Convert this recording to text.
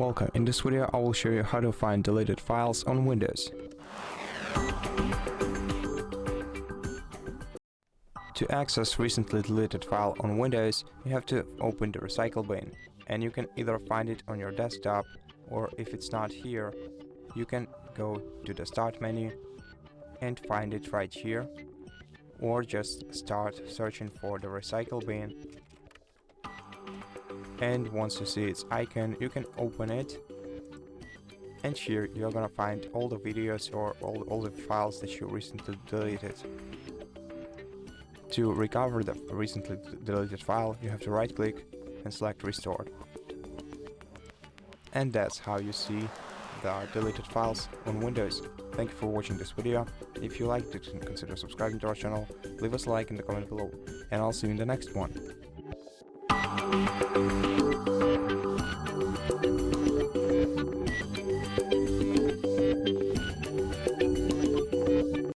Welcome. In this video I will show you how to find deleted files on Windows. To access recently deleted file on Windows, you have to open the recycle bin, and you can either find it on your desktop, or if it's not here, you can go to the start menu and find it right here, or just start searching for the recycle bin. And once you see its icon, you can open it, and here you're gonna find all the videos or all the files that you recently deleted. To recover the recently deleted file, you have to right click and select restore. And that's how you see the deleted files on Windows. Thank you for watching this video. If you liked it, consider subscribing to our channel, leave us a like in the comment below, and I'll see you in the next one.